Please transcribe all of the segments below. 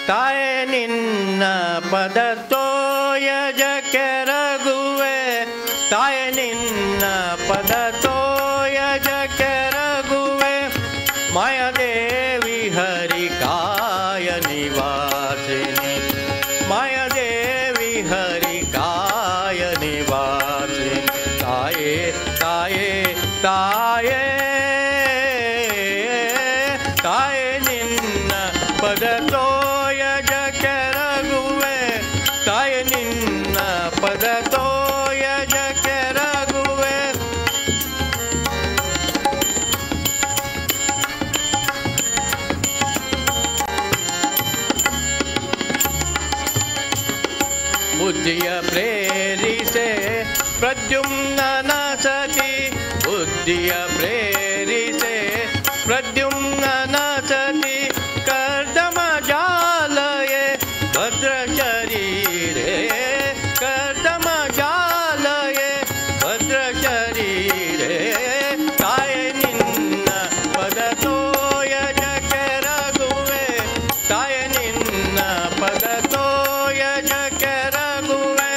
ತಾಯೆ ನಿನ್ನ ಪದ ತೋಯ ಜಕೆರಗುವೆ ತಾಯೆ ನಿನ್ನ ಪದ ತೋಯ ಜಕೆರಗುವೆ ಮಾಯಾದೇವಿ ಹರಿಕಾಯ ನಿವಾಸಿನಿ ಮಾಯಾದೇವಿ ಹರಿಕಾಯ ನಿವಾಸಿನಿ ತಾಯೇ ತಾಯೇ ತಾಯೇ ತಾಯೆ ನಿನ್ನ ಪದ ತೋಯ ಜಕೆರಗುವೆ ತಾಯೆ ನಿನ್ನ ಪದ ತೋಯ ಜಕೆರಗುವೆ ಬುದ್ಧಿಯ ಪ್ರೇರಿಸೆ ಪ್ರದ್ಯುಮ್ನ ಸತಿ ಬುದ್ಧಿಯ ಪ್ರೇರಿಸೆ ಪ್ರದ್ಯುಮ್ನ ಸತಿ ಕರ್ದಮ ಜಾಲಯೇ ಭದ್ರ ಶರೀರೇ ಕರ್ದಮ ಜಾಲಯೇ ಭದ್ರ ಶರೀರೇ ತಾಯೆ ನಿನ್ನ ಪದ ತೋಯ ಜಕೆರಗುವೆ ತಾಯೆ ನಿನ್ನ ಪದ ತೋಯ ಜಕೆರಗುವೆ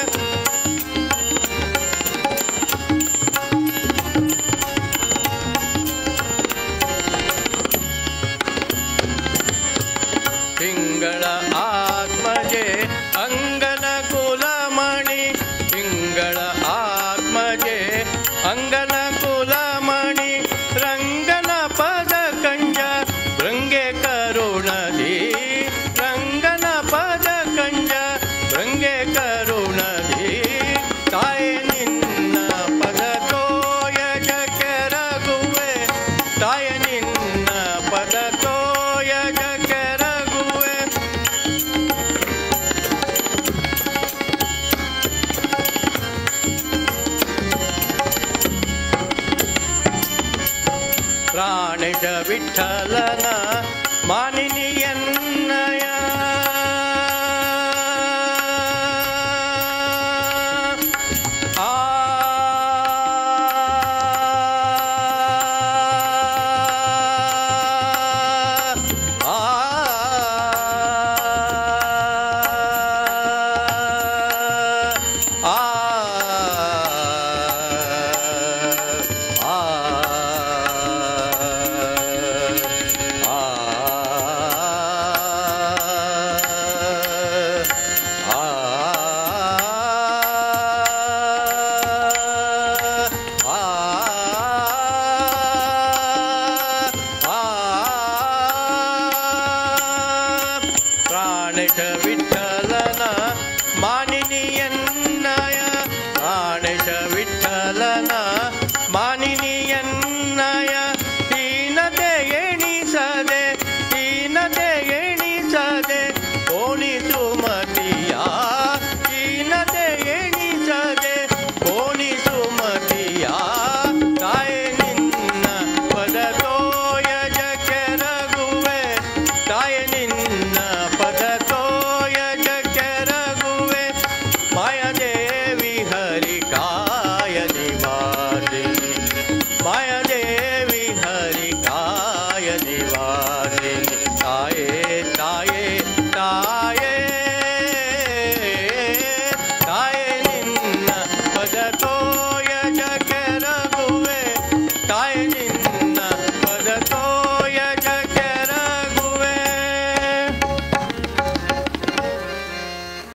ಪಿಂಗಳ ಆತ್ಮಜೆ ಅಂಗನ ಕುಲಮಣಿ ಪಿಂಗಳ ಆತ್ಮಜೆ ಅಂಗನ ಕುಲಮಣಿ ರಂಗನ ಪದ ಕಂಜ ಭೃಂಗೆ ಕರುಣದಿ ರಂಗನ ಪದ ಕಂಜ ಭೃಂಗೆ ಕರುಣದಿ ತಾಯೆ ನಿನ್ನ ಪದ ತೋಯ ಜಕೆರಗುವೆ ತಾಯೆ ನಿನ್ನ ಪದ ತೋಯ ಜಕೆರಗುವೆ ಪ್ರಾಣಿಷ ವಿಠಲನ ಮಾನಿನಿ